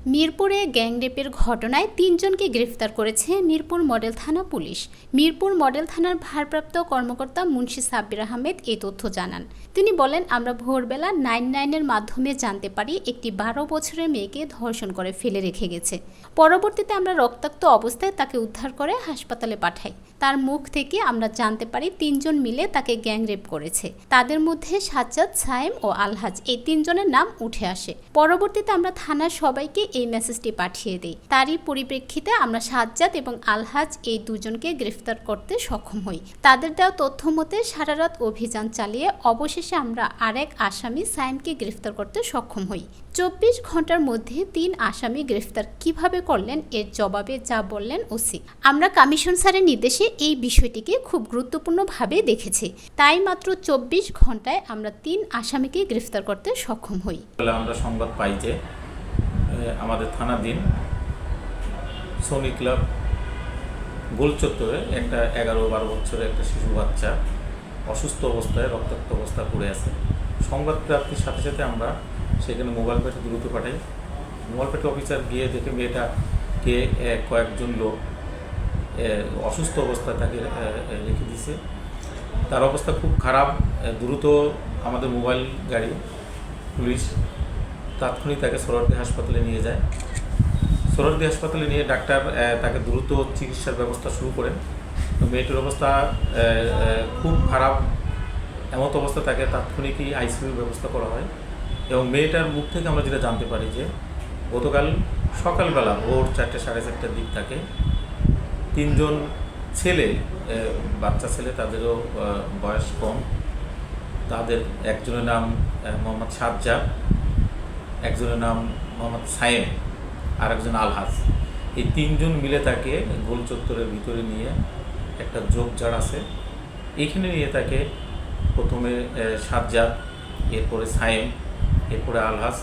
মিরপুরে গ্যাংরেপের ঘটনায় ৩ জনকে গ্রেফতার করেছে মিরপুর মডেল থানা পুলিশ। মিরপুর মডেল থানার ভারপ্রাপ্ত কর্মকর্তা মুন্সি সাব্বির আহমেদ এই তথ্য জানান। তিনি বলেন, আমরা ভোরবেলা 99-এর মাধ্যমে জানতে পারি একটি 12 বছরের মেয়েকে ধর্ষণ করে ফেলে রেখে গেছে। পরবর্তীতে আমরা রক্তাক্ত অবস্থায় তাকে উদ্ধার করে হাসপাতালে পাঠাই। তার মুখ থেকে আমরা জানতে পারি ৩ জন মিলে তাকে গ্যাংরেপ করেছে। তাদের মধ্যে সাজ্জাদ, সায়েম ও আলহাজ এই ৩ জনের নাম উঠে আসে। পরবর্তীতে আমরা থানার সবাইকে এই মেসেজটি পাঠিয়ে দেই। তারই পরিপ্রেক্ষিতে আমরা সাজ্জাদ এবং আলহাজ এই দুজনকে গ্রেফতার করতে সক্ষম হই। তাদের দেওয়া তথ্য মতে সারা রাত অভিযান চালিয়ে অবশেষে আমরা আরেক আসামি সায়েমকে গ্রেফতার করতে সক্ষম হই। 24 ঘন্টার মধ্যে 3 আসামি গ্রেফতার কিভাবে করলেন এর জবাবে যা বললেন ওসি, আমরা কমিশন স্যারের নির্দেশে এই বিষয়টিকে খুব গুরুত্বপূর্ণভাবে দেখেছি। তাই মাত্র 24 ঘন্টায় আমরা 3 আসামিকে গ্রেফতার করতে সক্ষম হই। আমরা সংবাদ পাই যে আমাদের থানাধীন সোনি ক্লাব গোল চত্বরে একটা 11-12 বছরের একটা শিশু বাচ্চা অসুস্থ অবস্থায় রক্তাক্ত অবস্থা পড়ে আছে। সংবাদ প্রাপ্তির সাথে সাথে আমরা সেখানে মোবাইল পেটে দ্রুত পাঠাই। মোবাইল পেটে অফিসার গিয়ে দেখে মেয়েটাকে কয়েকজন লোক অসুস্থ অবস্থায় তাকে রেখে দিয়েছে। তার অবস্থা খুব খারাপ। দ্রুত আমাদের মোবাইল গাড়ি পুলিশ তাৎক্ষণিক তাকে সোহরাওয়ার্দী হাসপাতালে নিয়ে যায়। সোহরাওয়ার্দী হাসপাতালে নিয়ে ডাক্তার তাকে দ্রুত চিকিৎসার ব্যবস্থা শুরু করেন। তো মেয়েটির অবস্থা খুব খারাপ। এমত অবস্থা তাকে তাৎক্ষণিকই আইসিইউর ব্যবস্থা করা হয় এবং মেয়েটার মুখ থেকে আমরা যেটা জানতে পারি যে গতকাল সকালবেলা ভোর 4-4:30টার দিক থাকে 3 জন ছেলে, বাচ্চা ছেলে, তাদেরও বয়স কম, তাদের একজনের নাম মোহাম্মদ সাজ্জাদ, একজনের নাম মোহাম্মদ সায়েম আর একজন আলহাজ, এই 3 জন মিলে তাকে গোল চত্বরের ভিতরে নিয়ে একটা ঝোপঝাড় আছে, এইখানে নিয়ে তাকে প্রথমে সাজ্জাদ, এরপরে সায়েম, এরপরে আলহাজ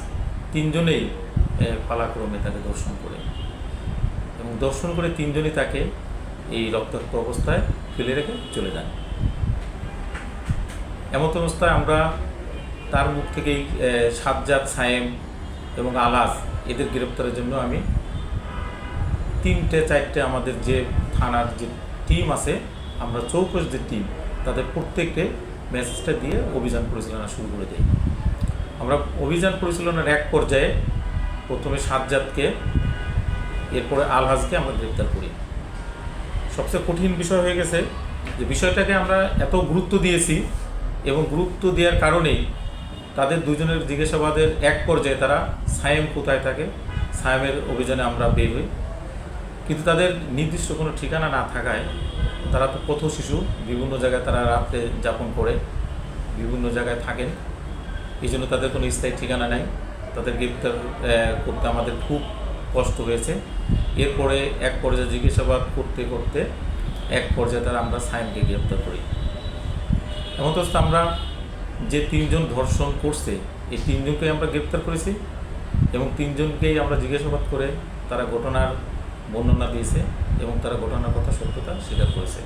3 জনেই পালাক্রমে তাকে দর্শন করে এবং দর্শন করে 3 জনই তাকে এই রক্তাক্ত অবস্থায় ফেলে রেখে চলে যান। এমত অবস্থায় আমরা তার মুখ থেকেই সাজ্জাদ, সায়েম এবং আলহাজ এদের গ্রেপ্তারের জন্য আমি 3-4টে আমাদের যে থানার যে টিম আছে, আমরা চৌকস যে টিম, তাদের প্রত্যেককে মেসেজটা দিয়ে অভিযান পরিচালনা শুরু করে দিই। আমরা অভিযান পরিচালনার এক পর্যায়ে প্রথমে সাজ্জাদকে, এরপরে আলহাজকে আমরা গ্রেপ্তার করি। সবচেয়ে কঠিন বিষয় হয়ে গেছে যে বিষয়টাকে আমরা এত গুরুত্ব দিয়েছি এবং গুরুত্ব দেওয়ার কারণেই তাদের দুজনের জিজ্ঞাসাবাদের এক পর্যায়ে তারা সায়েম কোথায় থাকে, সায়েমের অভিযানে আমরা বের হই। কিন্তু তাদের নির্দিষ্ট কোনো ঠিকানা না থাকায়, তারা তো পথ শিশু, বিভিন্ন জায়গায় তারা রাত্রে যাপন করে, বিভিন্ন জায়গায় থাকেন, এই জন্য তাদের কোনো স্থায়ী ঠিকানা নেই। তাদের গ্রেপ্তার করতে আমাদের খুব কষ্ট হয়েছে। এরপরে এক পর্যায়ে জিজ্ঞাসাবাদ করতে করতে এক পর্যায়ে তারা আমরা সায়েমকে গ্রেপ্তার করি। এমন তো আমরা যে 3 জন ধর্ষণ করছে এই 3 জনকেই আমরা গ্রেপ্তার করেছি এবং 3 জনকেই আমরা জিজ্ঞাসাবাদ করে তারা ঘটনার বর্ণনা দিয়েছে এবং তারা ঘটনার কথা সত্যতা স্বীকার করেছে।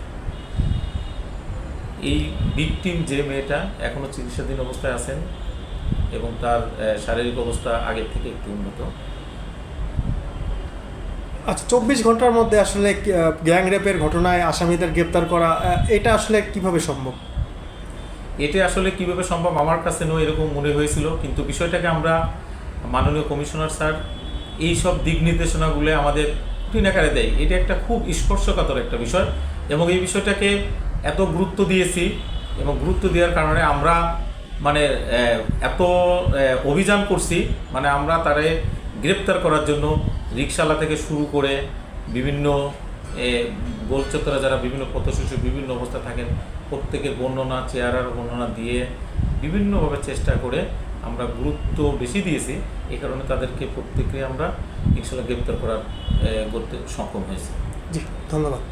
এই ভিকটিম যে মেয়েটা এখনও চিকিৎসাধীন অবস্থায় আছেন এবং তার শারীরিক অবস্থা আগের থেকে একটু উন্নত। আচ্ছা, 24 ঘন্টার মধ্যে আসলে গ্যাংরেপের ঘটনায় আসামিদের গ্রেপ্তার করা, এটা আসলে কিভাবে সম্ভব? এটা আসলে কিভাবে সম্ভব আমার কাছে এরকম মনে হয়েছিল, কিন্তু বিষয়টাকে আমরা মাননীয় কমিশনার স্যার এই সব দিক নির্দেশনাগুলো আমাদের কঠিন আকারে দেয়। এটা একটা খুব স্পর্শকাতর একটা বিষয় এবং এই বিষয়টাকে এত গুরুত্ব দিয়েছি এবং গুরুত্ব দেওয়ার কারণে আমরা এত অভিযান করছি, আমরা তারে গ্রেপ্তার করার জন্য রিকশাওয়ালা থেকে শুরু করে বিভিন্ন গোলচত্বরে যারা বিভিন্ন পথশিশু বিভিন্ন অবস্থা থাকেন প্রত্যেকের বর্ণনা, চেহারার বর্ণনা দিয়ে বিভিন্নভাবে চেষ্টা করে আমরা গুরুত্ব বেশি দিয়েছি। এই কারণে তাদেরকে প্রত্যেককে আমরা রিকশাওয়ালা গ্রেপ্তার করতে সক্ষম হয়েছি। জি, ধন্যবাদ।